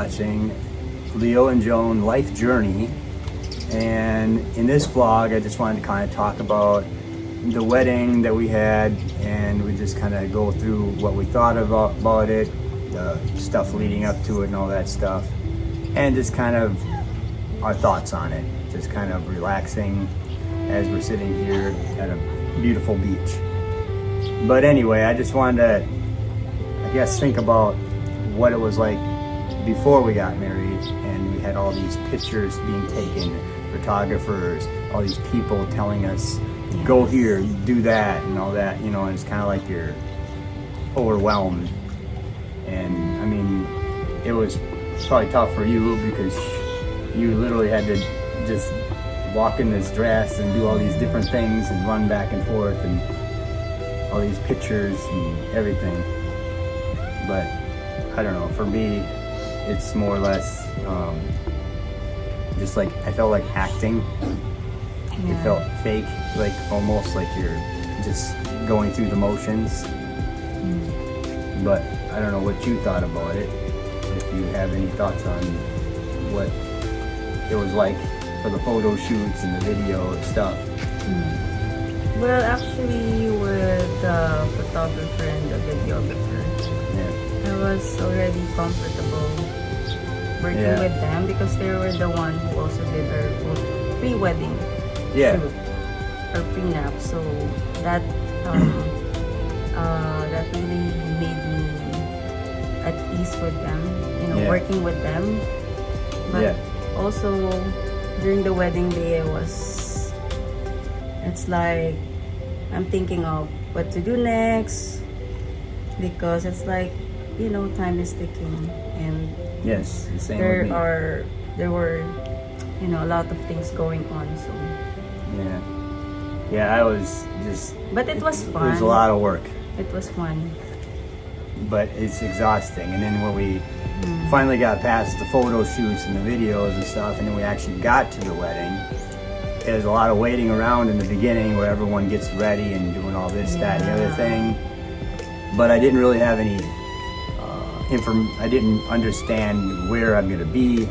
watching Leo and Joan Life Journey. And in this vlog, I just wanted to kind of talk about the wedding that we had, and we just kind of go through what we thought about it, the stuff leading up to it and all that stuff, and just kind of our thoughts on it, just kind of relaxing as we're sitting here at a beautiful beach. But anyway, I just wanted to, I guess, think about what it was like before we got married, and we had all these pictures being taken, photographers, all these people telling us, go here, do that, and all that, you know, and it's kind of like you're overwhelmed. And I mean, it was probably tough for you because you literally had to just walk in this dress and do all these different things and run back and forth and all these pictures and everything. But I don't know, for me, it's more or less just like I felt like acting. It felt fake, like almost like you're just going through the motions. But I don't know what you thought about it. If you have any thoughts on what it was like for the photo shoots and the video and stuff. Well, actually, with the photographer and the videographer, I was already comfortable working with them because they were the one who also did our pre-wedding shoot or prenup. So that that really made me at ease with them, you know, working with them. But also during the wedding day, it's like I'm thinking of what to do next, because it's like, you know, time is ticking, and there were, you know, a lot of things going on. So I was just, but it was fun. It was a lot of work. It was fun, but it's exhausting. And then when we finally got past the photo shoots and the videos and stuff, and then we actually got to the wedding, there's a lot of waiting around in the beginning where everyone gets ready and doing all this, that, and the other thing. But I didn't really have any I didn't understand where I'm gonna be,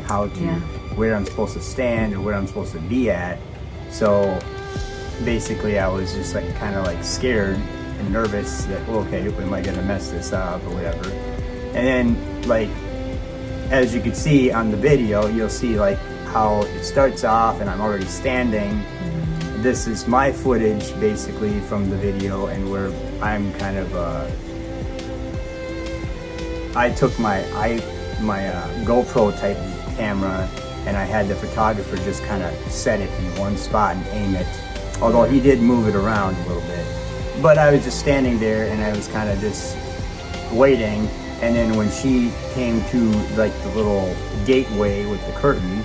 where I'm supposed to stand, or where I'm supposed to be at. So basically I was just like kind of like scared and nervous that, okay, am I gonna mess this up or whatever. And then, like, as you can see on the video, you'll see like how it starts off and I'm already standing. This is my footage basically from the video, and where I'm kind of I took my GoPro type camera, and I had the photographer just kind of set it in one spot and aim it, although he did move it around a little bit. But I was just standing there and I was kind of just waiting. And then when she came to like the little gateway with the curtain,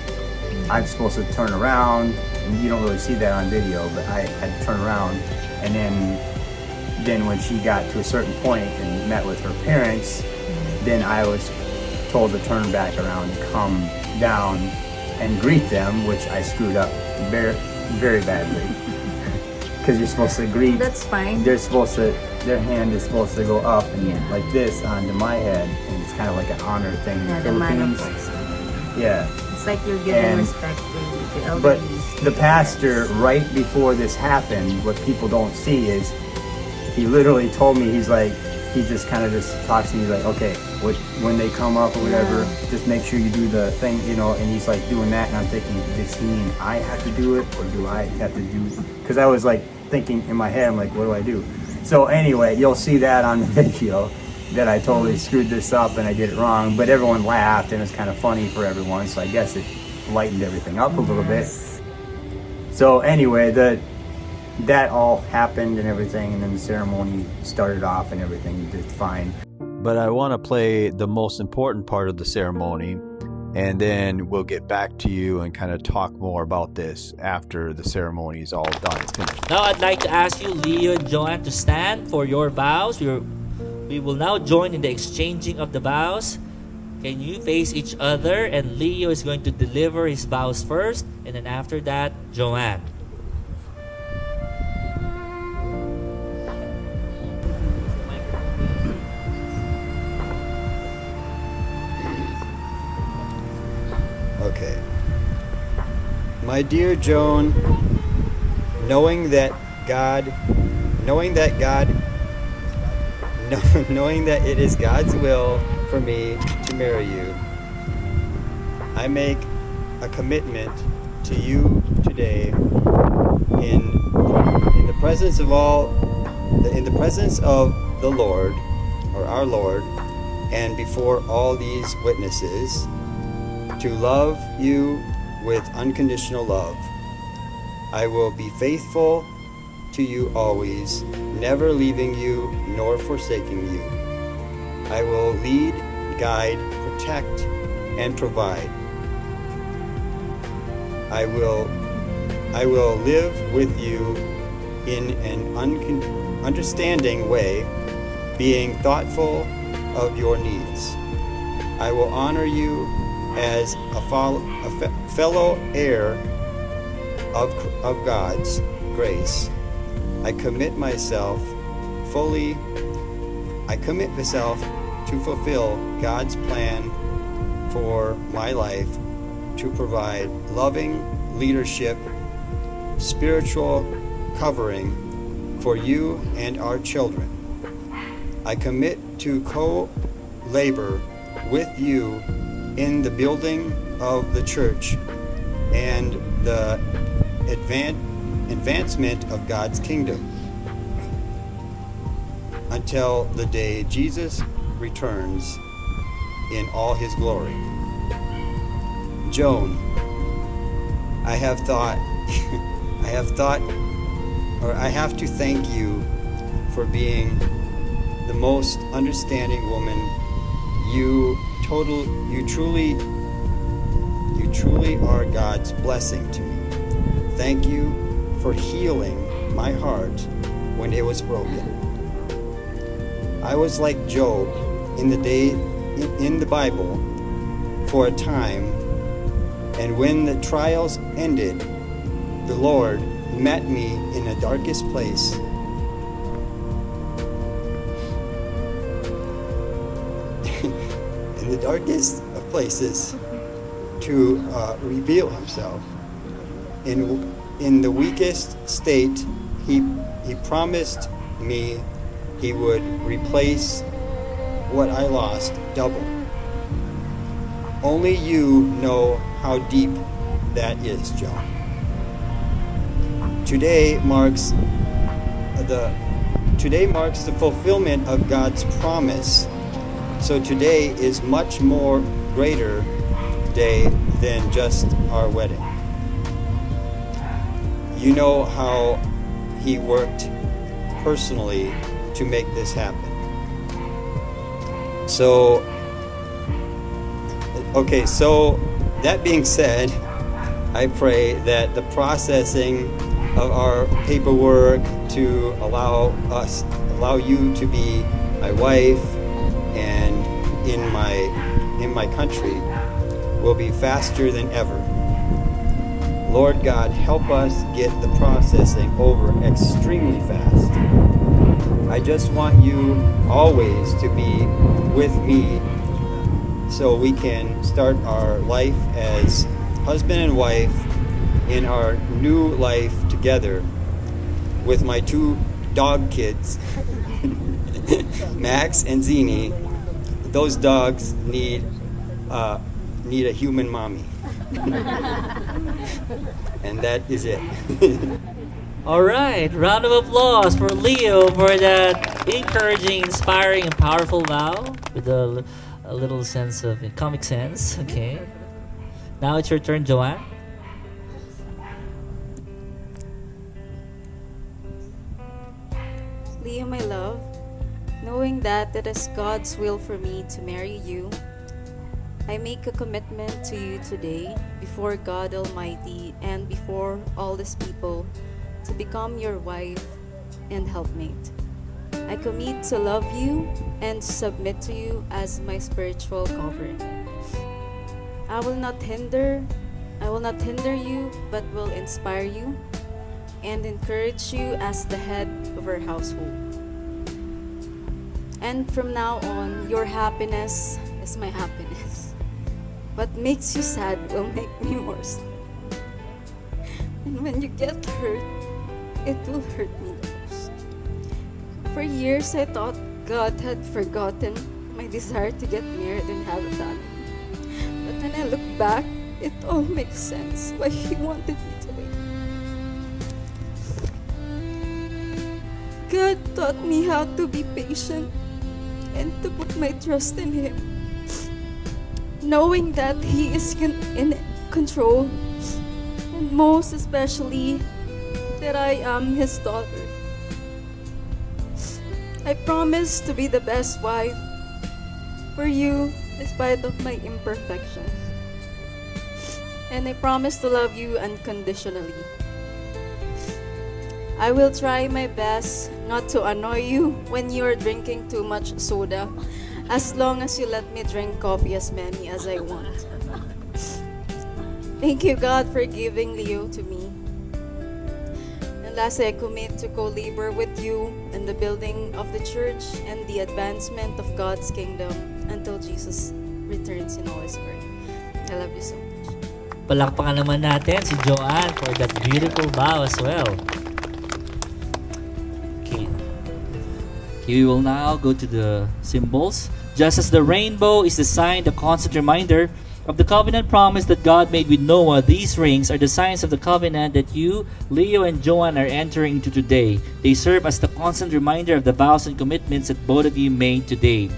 I'm supposed to turn around, and you don't really see that on video, but I had to turn around. And then when she got to a certain point and met with her parents, then I was told to turn back around and come down and greet them, which I screwed up very, very badly. Because you're supposed to greet. That's fine. Their hand is supposed to go up and like this onto my head, and it's kind of like an honor thing in the Philippines. It's like you're giving respect to the elders. But the pastor, right before this happened, what people don't see is he literally told me, he just kind of just talks to me like, okay, when they come up or whatever, just make sure you do the thing, you know. And he's like doing that, and I'm thinking, does he mean I have to do it, or do I have to do? Because I was like thinking in my head, I'm like, what do I do? So anyway, you'll see that on the video that I totally screwed this up and I did it wrong, but everyone laughed and it was kind of funny for everyone, so I guess it lightened everything up a little bit. So anyway, that all happened and everything, and then the ceremony started off and everything did fine. But I want to play the most important part of the ceremony, and then we'll get back to you and kind of talk more about this after the ceremony is all done and finished. Now I'd like to ask you, Leo and Joan, to stand for your vows. We will now join in the exchanging of the vows. Can you face each other? And Leo is going to deliver his vows first, and then after that, Joan. Okay. My dear Joan, knowing that knowing that it is God's will for me to marry you, I make a commitment to you today in the presence of the Lord, or our Lord, and before all these witnesses, to love you with unconditional love. I will be faithful to you always, never leaving you nor forsaking you. I will lead, guide, protect, and provide. I will live with you in an understanding way, being thoughtful of your needs. I will honor you as a fellow heir of God's grace. I commit myself to fulfill God's plan for my life, to provide loving leadership, spiritual covering for you and our children. I commit to co-labor with you in the building of the church and the advancement of God's kingdom until the day Jesus returns in all his glory. Joan, I have to thank you for being the most understanding woman. You truly are God's blessing to me. Thank you for healing my heart when it was broken. I was like Job in the Bible for a time, and when the trials ended, the Lord met me in the darkest place. In the darkest of places, to reveal himself. In the weakest state, he promised me he would replace what I lost double. Only you know how deep that is, Joan. Today marks the fulfillment of God's promise. So today is much more greater day than just our wedding. You know how he worked personally to make this happen. So that being said, I pray that the processing of our paperwork to allow you to be my wife and in my country will be faster than ever. Lord God, help us get the processing over extremely fast. I just want you always to be with me so we can start our life as husband and wife in our new life together with my two dog kids, Max and Zini. Those dogs need a human mommy. And that is it. All right, round of applause for Leo for that encouraging, inspiring, and powerful vow with a little sense of comic sense. Okay. Now it's your turn, Joanne. Leo, my love, knowing that it is God's will for me to marry you, I make a commitment to you today before God Almighty and before all these people to become your wife and helpmate. I commit to love you and submit to you as my spiritual covering. I will not hinder you, but will inspire you and encourage you as the head of our household. And from now on, your happiness is my happiness. What makes you sad will make me more sad. And when you get hurt, it will hurt me the most. For years, I thought God had forgotten my desire to get married and have a family. But when I look back, it all makes sense why He wanted me to wait. God taught me how to be patient and to put my trust in Him, knowing that He is in control, and most especially that I am His daughter. I promise to be the best wife for you despite of my imperfections. And I promise to love you unconditionally. I will try my best not to annoy you when you are drinking too much soda, as long as you let me drink coffee as many as I want. Thank you, God, for giving Leo to me. And lastly, I commit to co-labor with you in the building of the church and the advancement of God's kingdom until Jesus returns in all His glory. I love you so much. Palakpakan naman natin si Joan for that beautiful vow as well. Okay. We will now go to the symbols. Just as the rainbow is the sign, the constant reminder of the covenant promise that God made with Noah, these rings are the signs of the covenant that you, Leo and Joan, are entering into today. They serve as the constant reminder of the vows and commitments that both of you made today.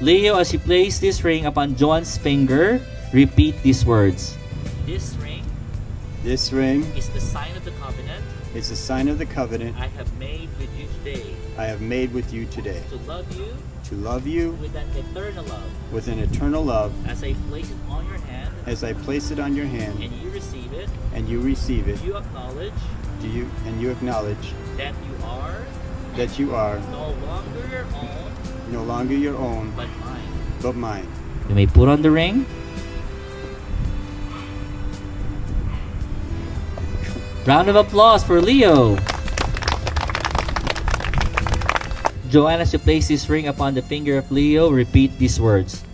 Leo, as you place this ring upon Joan's finger, repeat these words. This ring is the sign of the covenant It's a sign of the covenant I have made with you today. I have made with you today. To love you with an eternal love. As I place it on your hand, And you receive it. You acknowledge that you are no longer your own, but mine. You may put on the ring. Round of applause for Leo. Joanne, as you place this ring upon the finger of Leo, repeat these words.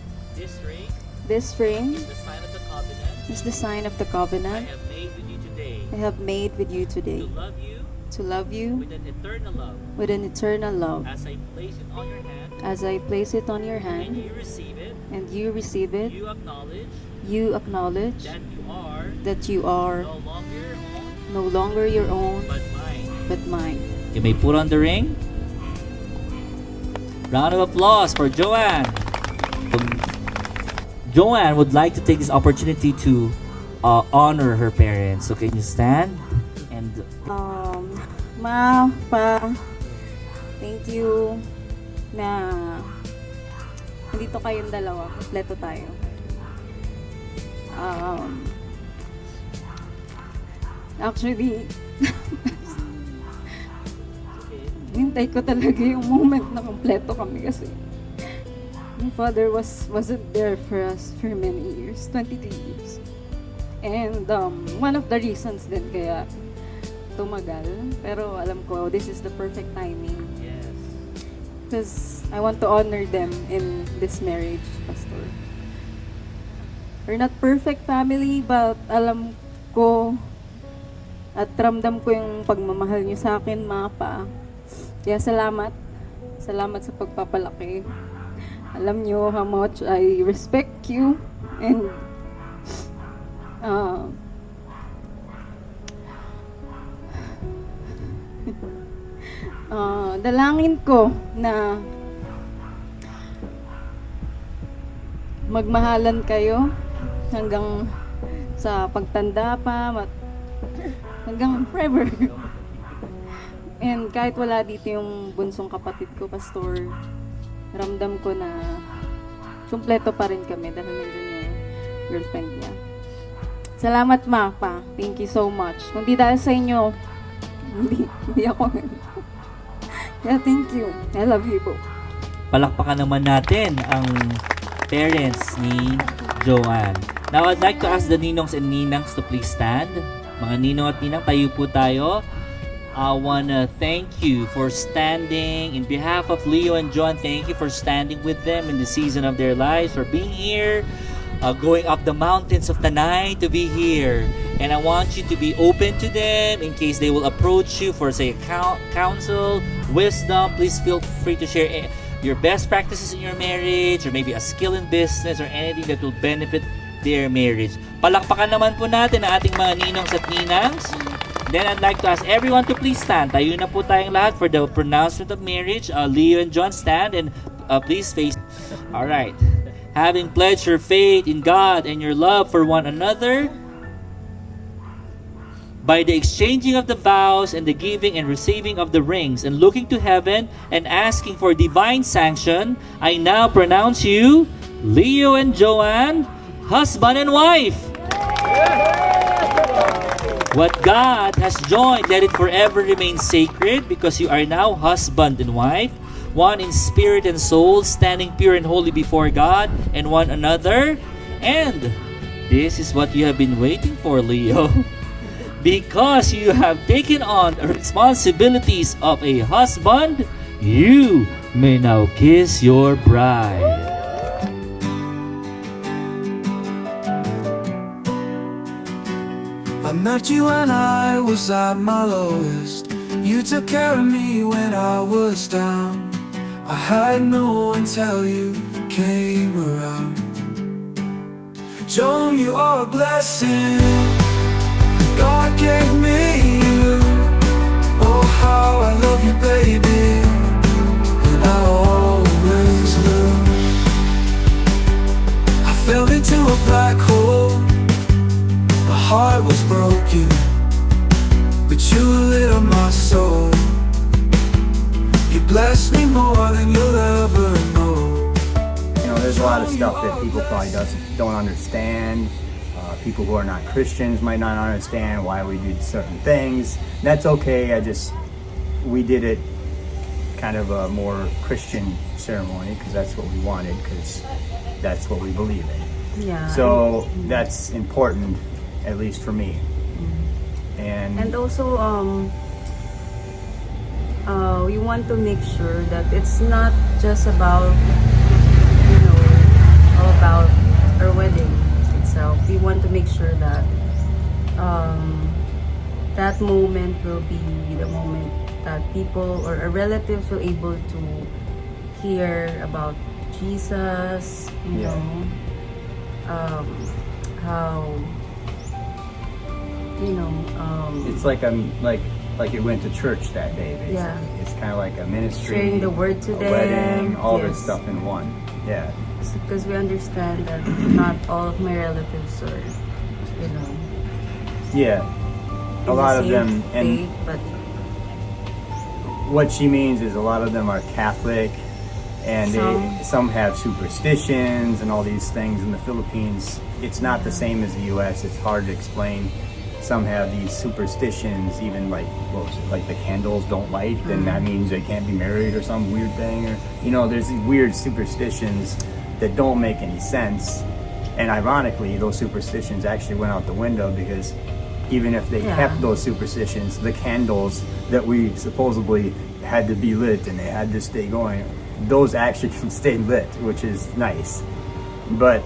This ring Is the sign of the covenant is the sign of the covenant I have made with you today. I have made with you today. To love you To love you with an eternal love. with an eternal love. As I place it on your hand As I place it on your hand and you receive it, you acknowledge that you are no longer your own, but mine. You may put on the ring. Round of applause for Joanne. Joanne would like to take this opportunity to honor her parents. So can you stand? And Ma, Pa, thank you na nandito kayong dalawa. Kompleto tayo. Actually, hintay ko talaga yung moment na kompleto kami kasi my father wasn't there for us for many years, 23 years. And one of the reasons din kaya tumagal, pero alam ko this is the perfect timing. yes. Because I want to honor them in this marriage, Pastor. We're not perfect family, but alam ko at ramdam ko yung pagmamahal niyo sa akin, mga pa. Kaya salamat. Salamat sa pagpapalaki. Alam niyo how much I respect you and dalangin ko na magmahalan kayo hanggang sa pagtanda pa, hanggang forever. And kahit wala dito yung bunsong kapatid ko, Pastor, ramdam ko na kumpleto pa rin kami dahil nandun yung girlfriend niya. Salamat, Ma, Pa. Thank you so much. Kung di dahil sa inyo, hindi ako. Yeah, thank you. I love you po. Palakpakan naman natin ang parents ni Joanne. Now, I'd like to ask the ninongs and ninangs to please stand. Mga ninong at ninang, tayo po tayo. I wanna thank you for standing. In behalf of Leo and Joan, thank you for standing with them in the season of their lives, for being here, going up the mountains of Tanay to be here. And I want you to be open to them in case they will approach you for, say, counsel, wisdom. Please feel free to share your best practices in your marriage, or maybe a skill in business, or anything that will benefit their marriage. Palakpakan naman po natin ang ating mga ninongs at ninangs. Then I'd like to ask everyone to please stand. Tayo na po tayong lahat for the pronouncement of marriage. Leo and Joan, stand and please face. All right. Having pledged your faith in God and your love for one another, by the exchanging of the vows and the giving and receiving of the rings, and looking to heaven and asking for divine sanction, I now pronounce you, Leo and Joan, husband and wife. What God has joined, let it forever remain sacred, because you are now husband and wife, one in spirit and soul, standing pure and holy before God and one another. And this is what you have been waiting for, Leo. Because you have taken on the responsibilities of a husband, you may now kiss your bride. I met you when I was at my lowest. You took care of me when I was down. I had no one till you came around. Joan, you are a blessing God gave me you. Oh, how I love you, baby, and I always will. I fell into a black hole. My heart was broken, but you lit up my soul. You blessed me more than you'll ever know. You know, there's a lot of stuff that people probably don't understand. People who are not Christians might not understand why we do certain things. That's okay. We did it kind of a more Christian ceremony because that's what we wanted, because that's what we believe in. Yeah. So that's important, at least for me. And also, we want to make sure that it's not just about, all about our wedding itself. We want to make sure that that moment will be the moment that people or our relatives will able to hear about Jesus, how it's like you went to church that day, basically. Yeah. It's kind of like a ministry, sharing the word to a them, wedding, all yes. this stuff in one. Yeah. Because we understand that not all of my relatives are, Yeah. in A lot the of same them, faith, and but what she means is a lot of them are Catholic, and some have superstitions and all these things. In the Philippines, it's not the same as the U.S. It's hard to explain. Some have these superstitions, even like the candles don't light, then that means they can't be married or some weird thing, or there's these weird superstitions that don't make any sense. And ironically, those superstitions actually went out the window, because even if they kept those superstitions, the candles that we supposedly had to be lit and they had to stay going, those actually can stay lit, which is nice. But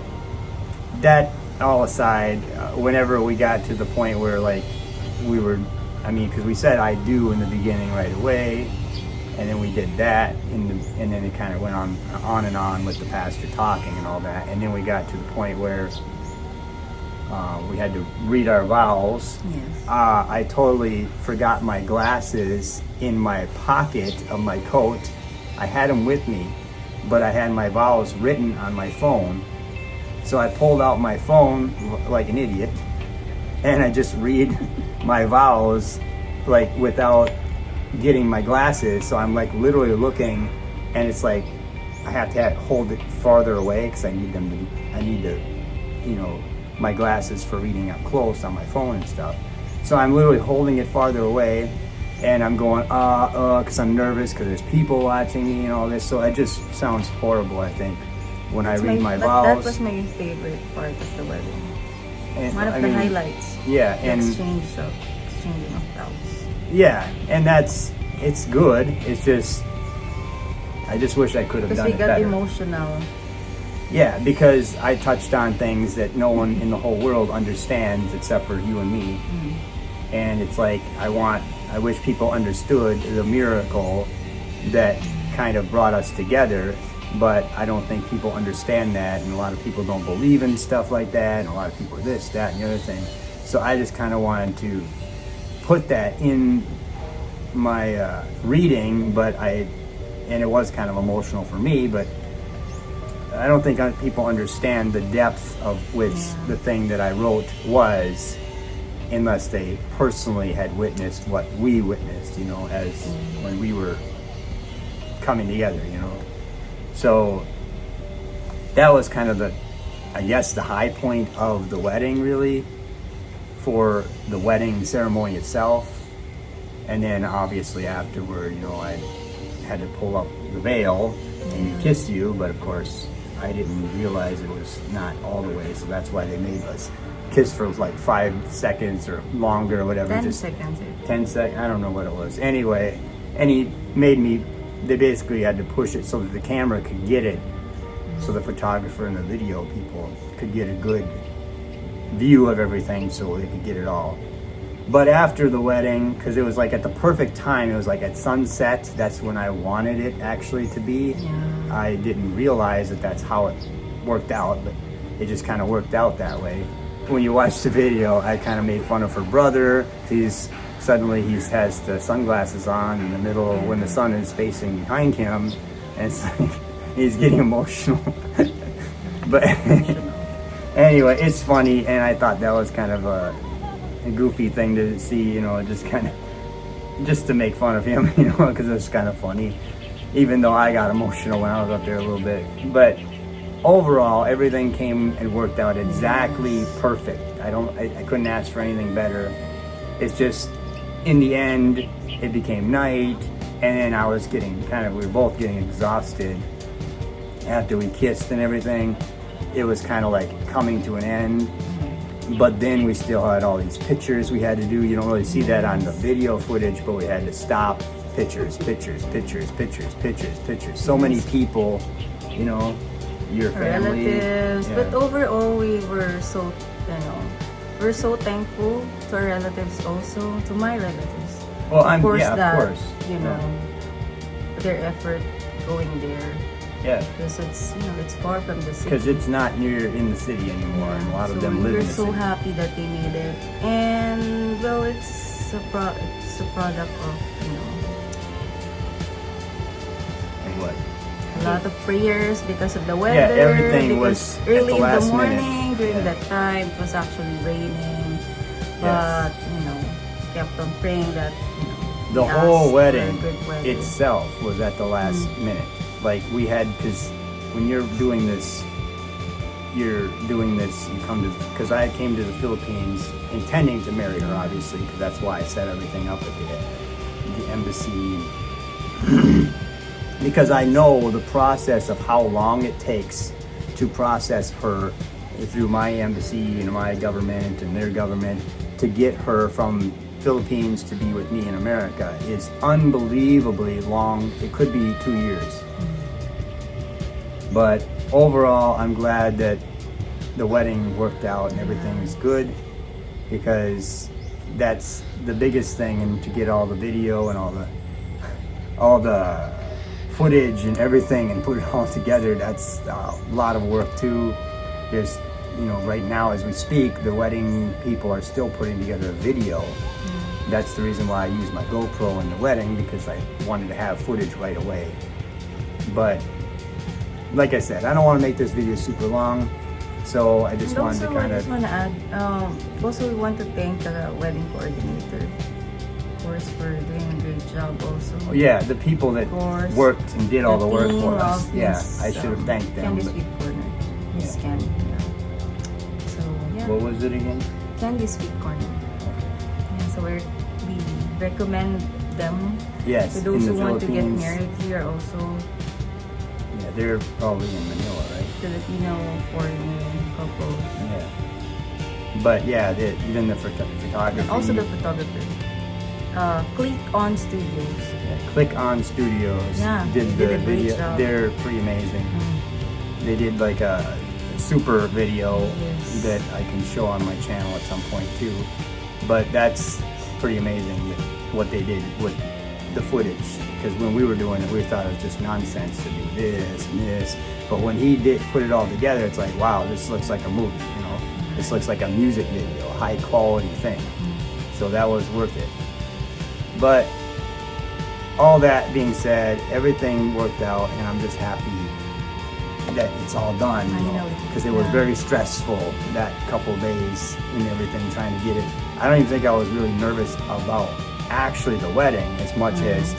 that all aside, whenever we got to the point where because we said I do in the beginning right away, and then we did that, and then it kind of went on and on with the pastor talking and all that, and then we got to the point where we had to read our vows. yes. I totally forgot my glasses in my pocket of my coat. I had them with me, but I had my vows written on my phone. So I pulled out my phone like an idiot, and I just read my vows without getting my glasses. So I'm literally looking, and it's I have to hold it farther away because I need my glasses for reading up close on my phone and stuff. So I'm literally holding it farther away, and I'm going because I'm nervous because there's people watching me and all this. So it just sounds horrible, I think, when I read my vows. That was my favorite part of the wedding. And, One of the highlights. Yeah, the and exchanging of vows. yeah, and it's good. It's just I just wish I could have Because done we it got better. emotional. Yeah, because I touched on things that no one in the whole world understands except for you and me. And it's like, I wish people understood the miracle that kind of brought us together, but I don't think people understand that, and a lot of people don't believe in stuff like that, and a lot of people are this, that, and the other thing. So I just kind of wanted to put that in my reading, and it was kind of emotional for me, but I don't think people understand the depth of which the thing that I wrote was, unless they personally had witnessed what we witnessed, you know, as when we were coming together, you know. So that was kind of the high point of the wedding, really, for the wedding ceremony itself. And then obviously afterward, you know, I had to pull up the veil and he kissed you, but of course I didn't realize it was not all the way, so that's why they made us kiss for like 5 seconds or longer or whatever. 10 seconds. 10 seconds, I don't know what it was. Anyway, and they basically had to push it so that the camera could get it, so the photographer and the video people could get a good view of everything so they could get it all. But after the wedding, because it was like at the perfect time, it was like at sunset, that's when I wanted it actually to be. I didn't realize that that's how it worked out, but it just kind of worked out that way. When you watch the video, I kind of made fun of her brother. He has the sunglasses on in the middle when the sun is facing behind him, and it's like he's getting emotional. But anyway, it's funny, and I thought that was kind of a goofy thing to see, you know, just to make fun of him, you know, because it was kind of funny, even though I got emotional when I was up there a little bit. But overall, everything came and worked out exactly perfect. I couldn't ask for anything better. It's just, in the end, it became night, and then we were both getting exhausted after we kissed and everything. It was kind of like coming to an end. But then we still had all these pictures we had to do. You don't really see that on the video footage, but we had to stop. Pictures. So many people, you know, your family. Relatives. But overall, we're so thankful to our relatives also, to my relatives. Well, of course, you know, their effort going there. Yeah. Because it's far from the city. Because it's not near in the city anymore, and a lot of them live in the city. We're so happy that they made it, and well, it's a product of, you know, and what? a lot of prayers because of the weather. Yeah, everything was early in the last morning minute. during that time. It was actually raining, but you know, kept on praying that, you know, The we whole asked for wedding a good weather. itself was at the last minute. Like we had, because when you're doing this, you come to, because I came to the Philippines intending to marry her, obviously, because that's why I set everything up at the embassy. Because I know the process of how long it takes to process her through my embassy and my government and their government to get her from Philippines to be with me in America is unbelievably long. It could be 2 years. But overall, I'm glad that the wedding worked out and everything is good, because that's the biggest thing. And to get all the video and all the footage and everything and put it all together, that's a lot of work too. There's, you know, right now as we speak, the wedding people are still putting together a video. That's the reason why I used my GoPro in the wedding, because I wanted to have footage right away. But like I said, I don't want to make this video super long, so I just wanted to kind I of... just want to add, also we want to thank the wedding coordinator, of course, for doing a great job also. Oh, yeah, the people that worked and did all the work team for us. of Yeah, Miss, I should have thanked them. Candy's but- Sweet Corner, Miss Yeah. Candy. Yeah. So yeah, What was it again? Candy's Sweet Corner. Yeah, so we recommend them Yes, to those in who the want to get Philippines. married here, also Yeah, they're probably in Manila, right? Filipino foreigner couples. Yeah. But yeah, even the photography. And also the photographer. Click on Studios. Yeah, Click on Studios Yeah, did they the did a great video. job. They're pretty amazing. they did like a super video Yes. that I can show on my channel at some point too. But that's pretty amazing that what they did with the footage. Because when we were doing it, we thought it was just nonsense to do this and this. But when he did put it all together, it's like, wow, this looks like a movie, you know? This looks like a music video, a high quality thing. So that was worth it. But all that being said, everything worked out, and I'm just happy that it's all done, you know, because it was very stressful that couple days and everything, trying to get it. I don't even think I was really nervous about actually the wedding as much as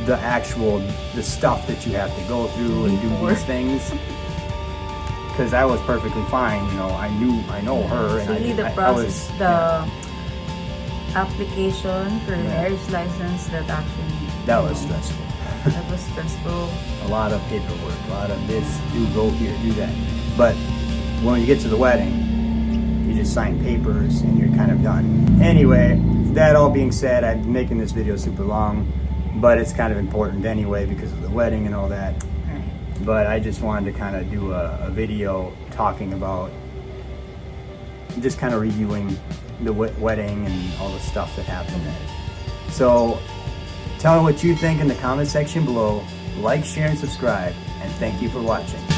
the actual, the stuff that you have to go through and do these things. Because I was perfectly fine, you know, I know her, and Really, the I process, was, the application for marriage license, that actually, that was stressful. that was stressful. A lot of paperwork, a lot of this, go here, do that. But when you get to the wedding, you just sign papers and you're kind of done. Anyway, that all being said, I'm making this video super long, but it's kind of important anyway because of the wedding and all that. Right. But I just wanted to kind of do a video talking about, just kind of reviewing the wedding and all the stuff that happened. So tell me what you think in the comment section below. Like, share, and subscribe. And thank you for watching.